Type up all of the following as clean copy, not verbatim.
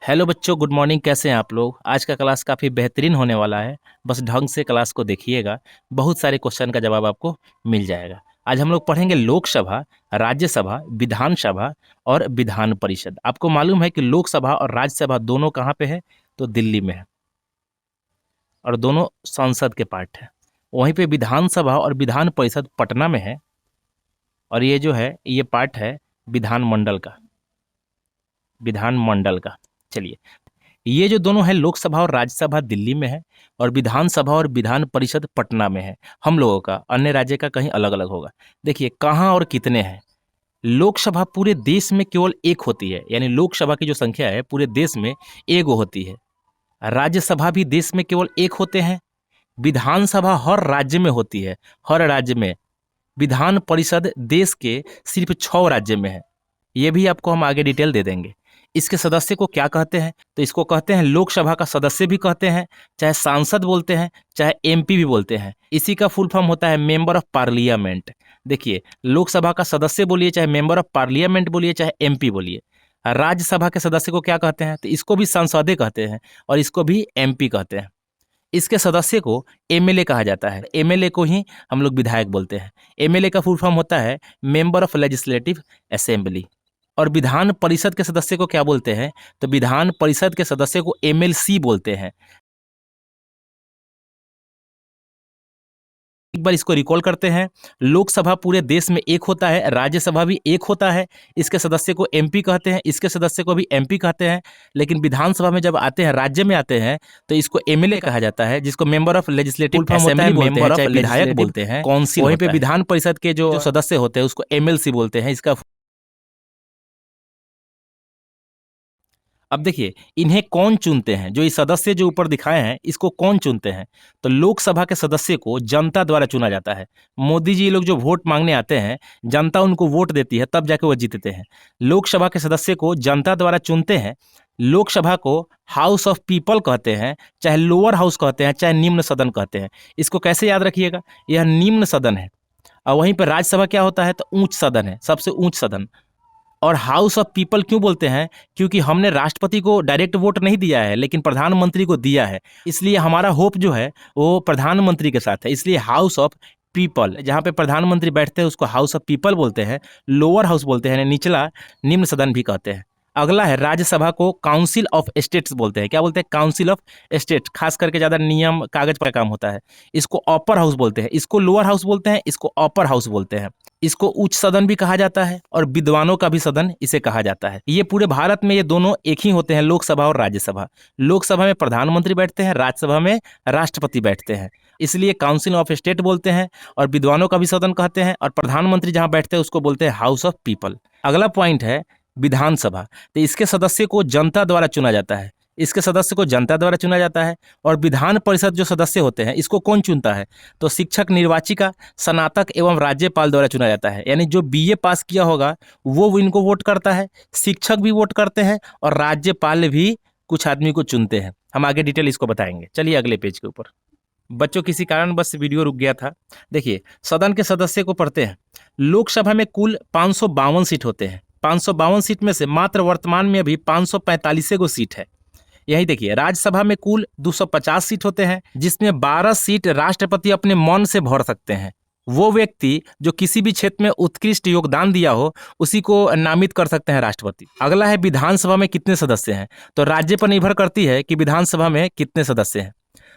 Hello बच्चों, good morning. कैसे हैं आप लोग? आज का क्लास काफ़ी बेहतरीन होने वाला है। बस ढंग से क्लास को देखिएगा, बहुत सारे क्वेश्चन का जवाब आपको मिल जाएगा। आज हम लोग पढ़ेंगे लोकसभा, राज्यसभा, विधानसभा और विधान परिषद। आपको मालूम है कि लोकसभा और राज्यसभा दोनों कहाँ पे है? तो दिल्ली में है और दोनों संसद के पार्ट है। वहीं पे विधानसभा और विधान परिषद पटना में है और ये जो है ये पार्ट है विधानमंडल का, विधानमंडल का। चलिए, ये जो दोनों है लोकसभा और राज्यसभा दिल्ली में है और विधानसभा और विधान परिषद पटना में है। हम लोगों का अन्य राज्य का कहीं अलग अलग होगा। देखिए कहाँ और कितने हैं। लोकसभा पूरे देश में केवल एक होती है, यानी लोकसभा की जो संख्या है पूरे देश में एक होती है। राज्यसभा भी देश में केवल एक होते हैं। विधानसभा हर राज्य में होती है, हर राज्य में। विधान परिषद देश के सिर्फ 6 राज्य में है। ये भी आपको हम आगे डिटेल दे देंगे। इसके सदस्य को क्या कहते हैं? तो इसको कहते हैं लोकसभा का सदस्य भी कहते हैं, चाहे सांसद बोलते हैं, चाहे एमपी भी बोलते हैं। इसी का फुल फॉर्म होता है मेंबर ऑफ पार्लियामेंट। देखिए, लोकसभा का सदस्य बोलिए, चाहे मेंबर ऑफ पार्लियामेंट बोलिए, चाहे एमपी बोलिए। राज्यसभा के सदस्य को क्या कहते हैं? तो इसको भी सांसदे कहते हैं और इसको भी एमपी कहते हैं। इसके सदस्य को एमएलए कहा जाता है। एमएलए को ही हम लोग विधायक बोलते हैं। एमएलए का फुल फॉर्म होता है मेंबर ऑफ लेजिस्लेटिव असेंबली। और विधान परिषद के सदस्य को क्या बोलते हैं? तो विधान परिषद के सदस्य को एमएलसी बोलते हैं। एक बार इसको रिकॉल करते हैं। लोकसभा पूरे देश में एक होता है, राज्यसभा भी एक होता है। इसके सदस्य को एमपी कहते हैं, इसके सदस्य को भी एमपी कहते हैं। लेकिन विधानसभा में जब आते हैं, राज्य में आते हैं, तो इसको एमएलए कहा जाता है, जिसको member of legislative assembly member of विधायक बोलते हैं। काउंसिल वहीं पे विधान परिषद के जो सदस्य होते हैं उसको एमएलसी बोलते हैं। इसका अब देखिए, इन्हें कौन चुनते हैं? जो ये सदस्य जो ऊपर दिखाए हैं, इसको कौन चुनते हैं? तो लोकसभा के सदस्य को जनता द्वारा चुना जाता है। मोदी जी लोग जो वोट मांगने आते हैं, जनता उनको वोट देती है, तब जाके वो जीतते हैं। लोकसभा के सदस्य को जनता द्वारा चुनते हैं। लोकसभा को हाउस ऑफ पीपल कहते हैं, चाहे लोअर हाउस कहते हैं, चाहे निम्न सदन कहते हैं। इसको कैसे याद रखिएगा? यह निम्न सदन है। और वहीं पर राज्यसभा क्या होता है? तो उच्च सदन है, सबसे उच्च सदन। और हाउस ऑफ पीपल क्यों बोलते हैं? क्योंकि हमने राष्ट्रपति को डायरेक्ट वोट नहीं दिया है, लेकिन प्रधानमंत्री को दिया है। इसलिए हमारा होप जो है वो प्रधानमंत्री के साथ है। इसलिए हाउस ऑफ पीपल, जहाँ पे प्रधानमंत्री बैठते हैं उसको हाउस ऑफ पीपल बोलते हैं। लोअर हाउस बोलते हैं, निचला निम्न सदन भी कहते हैं। अगला है राज्यसभा को काउंसिल ऑफ स्टेट्स बोलते हैं। क्या बोलते हैं? Council of state. खास करके ज़्यादा नियम कागज पर काम होता है। इसको अपर हाउस बोलते हैं, इसको लोअर हाउस बोलते हैं, इसको अपर हाउस बोलते हैं। इसको उच्च सदन भी कहा जाता है और विद्वानों का भी सदन इसे कहा जाता है। ये पूरे भारत में ये दोनों एक ही होते हैं, लोकसभा और राज्यसभा। लोकसभा में प्रधानमंत्री बैठते हैं, राज्यसभा में राष्ट्रपति बैठते हैं। इसलिए काउंसिल ऑफ स्टेट बोलते हैं और विद्वानों का भी सदन कहते हैं। और प्रधानमंत्री जहाँ बैठते हैं उसको बोलते हैं हाउस ऑफ पीपल। अगला पॉइंट है विधानसभा। तो इसके सदस्य को जनता द्वारा चुना जाता है। इसके सदस्य को जनता द्वारा चुना जाता है। और विधान परिषद जो सदस्य होते हैं, इसको कौन चुनता है? तो शिक्षक, निर्वाचिका, स्नातक एवं राज्यपाल द्वारा चुना जाता है। यानी जो बीए पास किया होगा वो इनको वोट करता है, शिक्षक भी वोट करते हैं और राज्यपाल भी कुछ आदमी को चुनते हैं। हम आगे डिटेल इसको बताएंगे। चलिए अगले पेज के ऊपर। बच्चों, किसी कारण बस वीडियो रुक गया था। देखिए, सदन के सदस्य को पढ़ते हैं। लोकसभा में कुल 552 सीट होते हैं। 552 सीट में से मात्र वर्तमान में अभी 545 गो सीट है। यही देखिए, राज्यसभा में कुल 250 सीट होते हैं, जिसमें 12 सीट राष्ट्रपति अपने मन से भर सकते हैं। वो व्यक्ति जो किसी भी क्षेत्र में उत्कृष्ट योगदान दिया हो उसी को नामित कर सकते हैं राष्ट्रपति। अगला है विधानसभा में कितने सदस्य हैं? तो राज्य पर निर्भर करती है कि विधानसभा में कितने सदस्य हैं।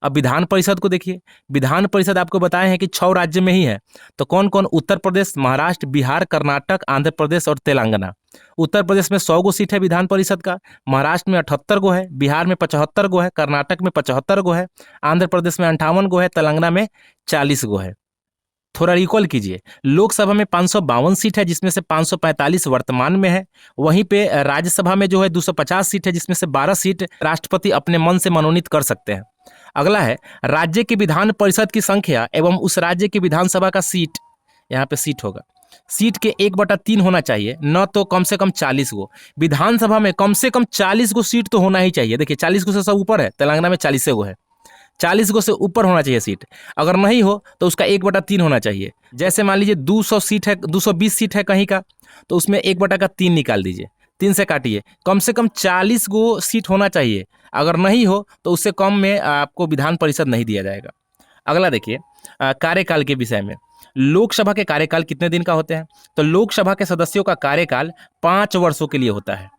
अब विधान परिषद को देखिए। विधान परिषद आपको बताए हैं कि 6 राज्य में ही है। तो कौन कौन? उत्तर प्रदेश, महाराष्ट्र, बिहार, कर्नाटक, आंध्र प्रदेश और तेलंगाना। उत्तर प्रदेश में 100 गो सीट है विधान परिषद का, महाराष्ट्र में 78 गो है, बिहार में 75 गो है, कर्नाटक में 75 गो है, आंध्र प्रदेश में 58 गो है, तेलंगाना में 40 गो है। थोड़ा रिकॉल कीजिए। लोकसभा में 552 सीट है, जिसमें से 545 वर्तमान में है। वहीं पे राज्यसभा में जो है 250 सीट है, जिसमें से 12 सीट राष्ट्रपति अपने मन से मनोनीत कर सकते हैं। अगला है राज्य की विधान परिषद की संख्या एवं उस राज्य की विधानसभा का सीट। यहाँ पे सीट होगा, सीट के 1/3 होना चाहिए, न तो कम से कम 40 गो। विधानसभा में कम से कम 40 गो सीट तो होना ही चाहिए। देखिए 40 गो से सब ऊपर है, तेलंगाना में 40 गो है। 40 गो से ऊपर होना चाहिए सीट। अगर नहीं हो तो उसका 1/3 होना चाहिए। जैसे मान लीजिए 200 सीट है, 220 सीट है कहीं का, तो उसमें 1/3 निकाल दीजिए। 3 से काटिए, कम से कम 40 गो सीट होना चाहिए। अगर नहीं हो तो उससे कम में आपको विधान परिषद नहीं दिया जाएगा। अगला देखिए, कार्यकाल के विषय में। लोकसभा के कार्यकाल कितने दिन का होते हैं? तो लोकसभा के सदस्यों का कार्यकाल 5 वर्षों के लिए होता है।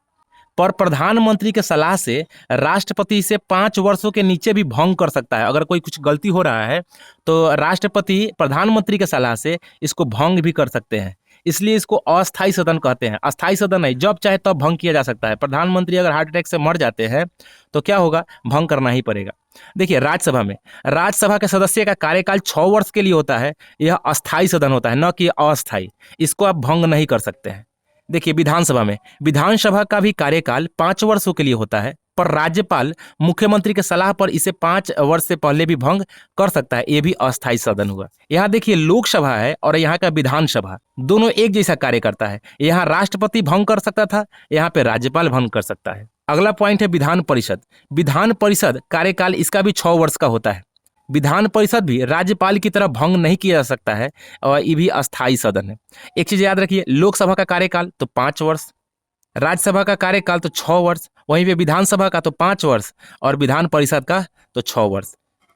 पर प्रधानमंत्री के सलाह से राष्ट्रपति इसे 5 वर्षों के नीचे भी भंग कर सकता है। अगर कोई कुछ गलती हो रहा है तो राष्ट्रपति प्रधानमंत्री के सलाह से इसको भंग भी कर सकते हैं। इसलिए इसको अस्थायी सदन कहते हैं। अस्थायी सदन नहीं, जब चाहे तब भंग किया जा सकता है। प्रधानमंत्री अगर हार्ट अटैक से मर जाते हैं तो क्या होगा? भंग करना ही पड़ेगा। देखिए, राज्यसभा में राज्यसभा के सदस्य का कार्यकाल 6 वर्ष के लिए होता है। यह अस्थायी सदन होता है, न कि अस्थायी। इसको आप भंग नहीं कर सकते हैं। देखिए, विधानसभा में विधानसभा का भी कार्यकाल 5 वर्षों के लिए होता है, पर राज्यपाल मुख्यमंत्री के सलाह पर इसे 5 वर्ष से पहले भी भंग कर सकता है। ये भी अस्थायी सदन हुआ। यहाँ देखिए, लोकसभा है और यहाँ का विधानसभा दोनों एक जैसा कार्य करता है। यहाँ राष्ट्रपति भंग कर सकता था, यहाँ पे राज्यपाल भंग कर सकता है। अगला पॉइंट है विधान परिषद। विधान परिषद कार्यकाल इसका भी 6 वर्ष का होता है। विधान परिषद भी राज्यपाल की तरह भंग नहीं किया जा सकता है और ये भी अस्थायी सदन है। एक चीज याद रखिए, लोकसभा का कार्यकाल तो 5 वर्ष, राज्यसभा का कार्यकाल तो 6 वर्ष, वहीं पे विधानसभा का तो 5 वर्ष और विधान परिषद का तो 6 वर्ष।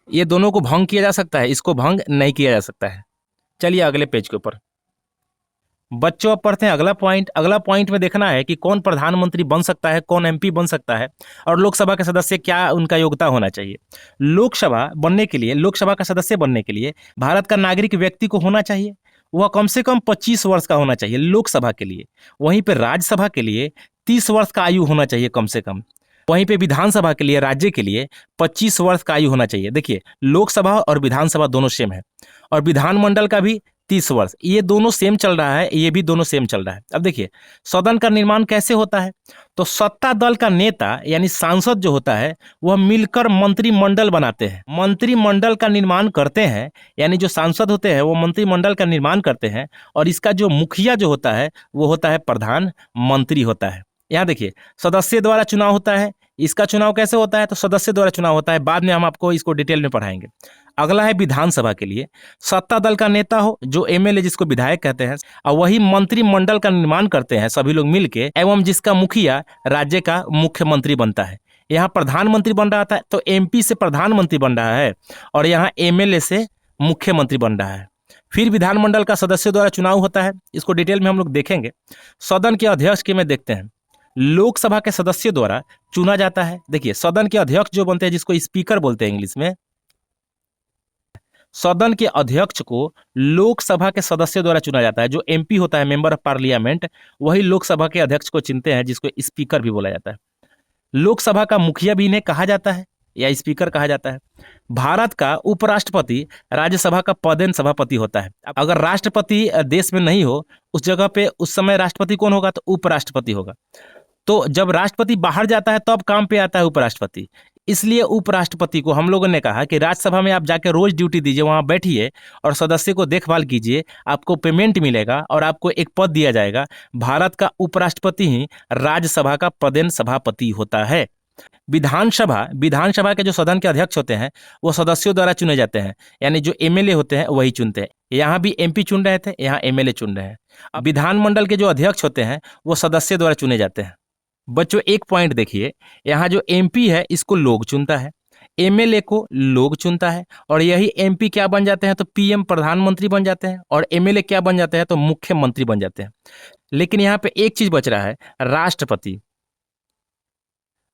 ये दोनों को भंग किया जा सकता है, इसको भंग नहीं किया जा सकता है। चलिए अगले पेज के ऊपर बच्चों, अब पढ़ते हैं अगला पॉइंट। अगला पॉइंट में देखना है कि कौन प्रधानमंत्री बन सकता है, कौन एमपी बन सकता है और लोकसभा के सदस्य क्या उनका योग्यता होना चाहिए। लोकसभा बनने के लिए, लोकसभा का सदस्य बनने के लिए भारत का नागरिक व्यक्ति को होना चाहिए, वह कम से कम 25 वर्ष का होना चाहिए लोकसभा के लिए। वहीं पर राज्यसभा के लिए 30 वर्ष का आयु होना चाहिए कम से कम। वहीं पे विधानसभा के लिए, राज्य के लिए 25 वर्ष का आयु होना चाहिए। देखिए, लोकसभा और विधानसभा दोनों सेम है और विधानमंडल का भी 30 वर्ष। ये दोनों सेम चल रहा है, ये भी दोनों सेम चल रहा है। अब देखिए, सदन का निर्माण कैसे होता है? तो सत्ता दल का नेता यानी सांसद जो होता है वह मिलकर मंत्रिमंडल बनाते हैं, मंत्रिमंडल का निर्माण करते हैं। यानी जो सांसद होते हैं वो मंत्रिमंडल का निर्माण करते हैं और इसका जो मुखिया जो होता है वो होता है प्रधानमंत्री होता है। यहाँ देखिए, सदस्य द्वारा चुनाव होता है। इसका चुनाव कैसे होता है? तो सदस्य द्वारा चुनाव होता है। बाद में हम आपको इसको डिटेल में पढ़ाएंगे। अगला है विधानसभा के लिए, सत्ता दल का नेता हो जो एमएलए जिसको विधायक कहते हैं और वही मंत्रिमंडल का निर्माण करते हैं सभी लोग मिलके, एवं जिसका मुखिया राज्य का मुख्यमंत्री बनता है। यहाँ प्रधानमंत्री बन रहा था तो एमपी से प्रधानमंत्री बन रहा है और यहाँ एमएलए से मुख्यमंत्री बन रहा है। फिर विधानमंडल का सदस्य द्वारा चुनाव होता है, इसको डिटेल में हम लोग देखेंगे। सदन के अध्यक्ष के में देखते हैं, लोकसभा के सदस्य द्वारा चुना जाता है। देखिए, सदन के अध्यक्ष जो बनते हैं जिसको स्पीकर बोलते हैं इंग्लिश में, सदन के अध्यक्ष को लोकसभा के सदस्य द्वारा चुना जाता है। जो एमपी होता है, मेंबर ऑफ पार्लियामेंट, वही लोकसभा के अध्यक्ष को चुनते हैं जिसको स्पीकर भी बोला जाता है। लोकसभा का मुखिया भी इन्हें कहा जाता है या स्पीकर कहा जाता है। भारत का उपराष्ट्रपति राज्यसभा का पदेन सभापति होता है। अगर राष्ट्रपति देश में नहीं हो उस जगह पे उस समय राष्ट्रपति कौन होगा? तो उपराष्ट्रपति होगा। तो जब राष्ट्रपति बाहर जाता है तब काम पे आता है उपराष्ट्रपति। इसलिए उपराष्ट्रपति को हम लोगों ने कहा कि राज्यसभा में आप जाके रोज ड्यूटी दीजिए, वहां बैठिए और सदस्य को देखभाल कीजिए, आपको पेमेंट मिलेगा और आपको एक पद दिया जाएगा। भारत का उपराष्ट्रपति ही राज्यसभा का पदेन सभापति होता है। विधानसभा के जो सदन के अध्यक्ष होते हैं वो सदस्यों द्वारा चुने जाते हैं, यानी जो एमएलए होते हैं वही चुनते हैं। यहाँ भी एमपी चुन रहे थे, यहाँ एमएलए चुन रहे हैं। अब विधानमंडल के जो अध्यक्ष होते हैं वो सदस्य द्वारा चुने जाते हैं। बच्चों, एक पॉइंट देखिए, यहाँ जो एमपी है इसको लोग चुनता है, एमएलए को लोग चुनता है और यही एमपी क्या बन जाते हैं? तो पीएम प्रधानमंत्री बन जाते हैं और एमएलए क्या बन जाते हैं? तो मुख्यमंत्री बन जाते हैं। लेकिन यहाँ पे एक चीज बच रहा है, राष्ट्रपति।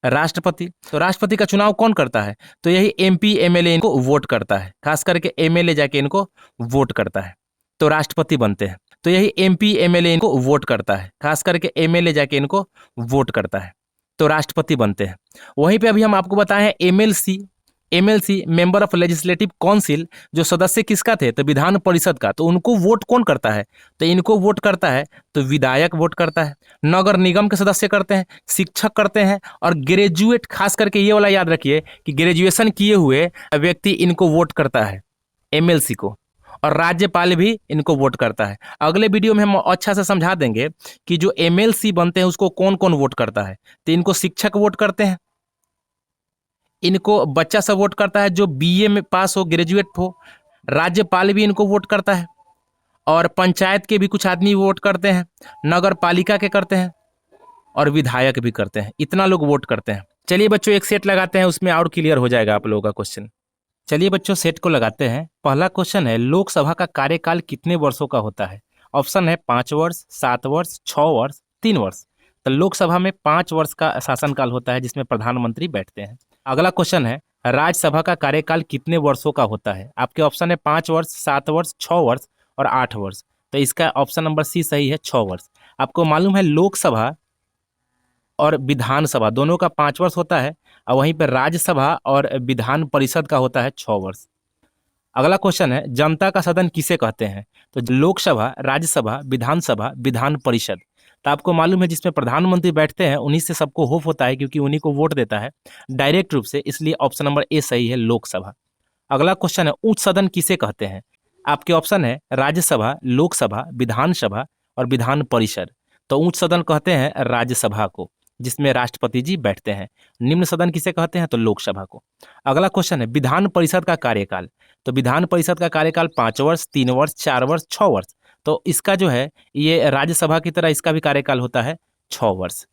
तो राष्ट्रपति का चुनाव कौन करता है? तो यही एमपी एमएलए इनको वोट करता है, खास करके एमएलए जाके इनको वोट करता है तो राष्ट्रपति बनते हैं। तो यही एमपी एमएलए इनको वोट करता है, खास करके एमएलए जाके इनको वोट करता है तो राष्ट्रपति बनते हैं। वहीं पे अभी हम आपको बताए हैं MLC member of legislative council, जो सदस्य किसका थे? तो विधान परिषद का। तो उनको वोट कौन करता है? तो इनको वोट करता है तो विधायक वोट करता है। नगर निगम के सदस्य करते हैं, शिक्षक करते हैं और ग्रेजुएट, खास करके ये वाला याद रखिए कि ग्रेजुएशन किए हुए व्यक्ति इनको वोट करता है, एमएलसी को। और राज्यपाल भी इनको वोट करता है। अगले वीडियो में हम अच्छा से समझा देंगे कि जो एमएलसी बनते हैं उसको कौन कौन वोट करता है। तो इनको शिक्षक वोट करते हैं, इनको बच्चा सब वोट करता है जो बीए में पास हो, ग्रेजुएट हो। राज्यपाल भी इनको वोट करता है और पंचायत के भी कुछ आदमी वोट करते हैं, नगर पालिका के करते हैं और विधायक भी करते हैं, इतना लोग वोट करते हैं। चलिए बच्चों एक सेट लगाते हैं, उसमें और क्लियर हो जाएगा आप लोगों का क्वेश्चन। चलिए बच्चों सेट को लगाते हैं। पहला क्वेश्चन है, लोकसभा का कार्यकाल कितने वर्षों का होता है? ऑप्शन है 5 वर्ष, 7 वर्ष, 6 वर्ष, 3 वर्ष। तो लोकसभा में 5 वर्ष का शासनकाल होता है जिसमें प्रधानमंत्री बैठते हैं। अगला क्वेश्चन है, राज्यसभा का कार्यकाल कितने वर्षों का होता है? आपके ऑप्शन है 5 वर्ष, 7 वर्ष, 6 वर्ष और 8 वर्ष। तो इसका ऑप्शन नंबर सी सही है, 6 वर्ष। आपको मालूम है लोकसभा और विधानसभा दोनों का 5 वर्ष होता है, और वहीं पर राज्यसभा और विधान परिषद का होता है 6 वर्ष। अगला क्वेश्चन है, जनता का सदन किसे कहते हैं? तो लोकसभा, राज्यसभा, विधानसभा, विधान परिषद। तो आपको मालूम है जिसमें प्रधानमंत्री बैठते हैं उन्हीं से सबको होप होता है, क्योंकि उन्हीं को वोट देता है डायरेक्ट रूप से, इसलिए ऑप्शन नंबर ए सही है, लोकसभा। अगला क्वेश्चन है, उच्च सदन किसे कहते हैं? आपके ऑप्शन है राज्यसभा, लोकसभा, विधानसभा और विधान परिषद। तो उच्च सदन कहते हैं राज्यसभा को, जिसमें राष्ट्रपति जी बैठते हैं। निम्न सदन किसे कहते हैं? तो लोकसभा को। अगला क्वेश्चन है, विधान परिषद का कार्यकाल। तो विधान परिषद का कार्यकाल 5 वर्ष, 3 वर्ष, 4 वर्ष, 6 वर्ष। तो इसका जो है ये राज्यसभा की तरह इसका भी कार्यकाल होता है 6 वर्ष।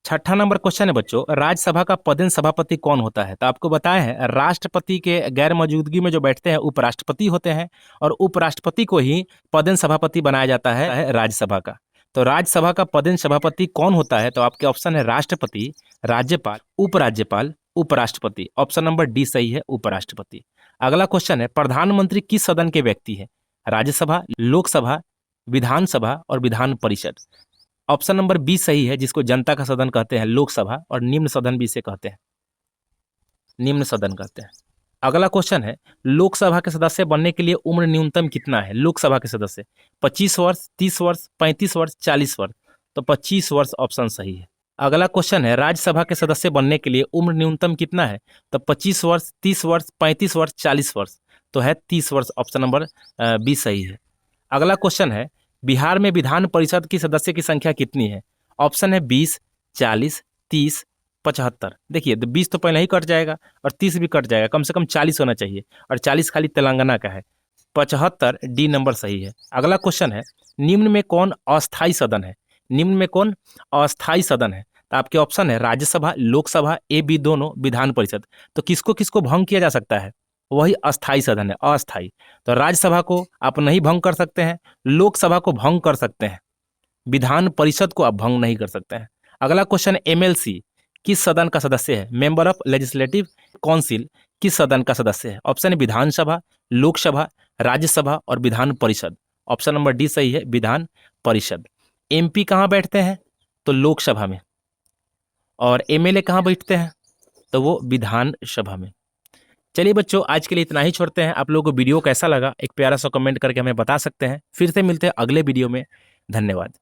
छठा नंबर क्वेश्चन है बच्चों, राज्यसभा का पदेन सभापति कौन होता है? तो आपको बताया है राष्ट्रपति के गैर मौजूदगी में जो बैठते हैं उपराष्ट्रपति होते हैं, और उपराष्ट्रपति को ही पदेन सभापति बनाया जाता है राज्यसभा का। तो राज्यसभा का पदेन सभापति कौन होता है? तो आपके ऑप्शन है राष्ट्रपति, राज्यपाल, उपराज्यपाल, उपराष्ट्रपति। ऑप्शन नंबर डी सही है, उपराष्ट्रपति। अगला क्वेश्चन है, प्रधानमंत्री किस सदन के व्यक्ति है? राज्यसभा, लोकसभा, विधानसभा और Vidhan Parishad. Option number B सही है, जिसको जनता का सदन कहते हैं, लोकसभा, और निम्न सदन भी इसे कहते हैं, निम्न सदन कहते हैं। अगला क्वेश्चन है, लोकसभा के सदस्य बनने के लिए उम्र न्यूनतम कितना है? लोकसभा के सदस्य 25 वर्ष, 30 वर्ष, 35 वर्ष, 40 वर्ष। तो 25 वर्ष ऑप्शन सही है। अगला क्वेश्चन है, राज्यसभा के सदस्य बनने के लिए उम्र न्यूनतम कितना है? तो 25 वर्ष, 30 वर्ष, 35 वर्ष, 40 वर्ष। तो है 30 वर्ष, ऑप्शन नंबर बी सही है। अगला क्वेश्चन है, बिहार में विधान परिषद की सदस्य की संख्या कितनी है? ऑप्शन है 20, 40, 30, 75। देखिए तो 20 तो पहले ही कट जाएगा और 30 भी कट जाएगा, कम से कम 40 होना चाहिए, और 40 खाली तेलंगाना का है। 75 डी नंबर सही है। अगला क्वेश्चन है, निम्न में कौन अस्थाई सदन है? निम्न में कौन अस्थाई सदन है? तो आपके ऑप्शन है राज्यसभा, लोकसभा, ए बी दोनों, विधान परिषद। तो किसको किसको भंग किया जा सकता है? वही अस्थाई सदन है, अस्थाई। तो राज्यसभा को आप नहीं भंग कर सकते हैं, लोकसभा को भंग कर सकते हैं, विधान परिषद को आप भंग नहीं कर सकते हैं। अगला क्वेश्चन, एमएलसी किस सदन का सदस्य है? मेंबर ऑफ लेजिस्लेटिव काउंसिल किस सदन का सदस्य है? ऑप्शन है विधानसभा, लोकसभा, राज्यसभा और Vidhan Parishad. Option number D सही है, विधान परिषद। एमपी कहाँ बैठते हैं? तो लोकसभा में। और एमएलए कहाँ बैठते हैं? तो वो विधानसभा में। चलिए बच्चों आज के लिए इतना ही छोड़ते हैं। आप लोगों को वीडियो कैसा लगा एक प्यारा सा कमेंट करके हमें बता सकते हैं। फिर से मिलते हैं अगले वीडियो में। धन्यवाद।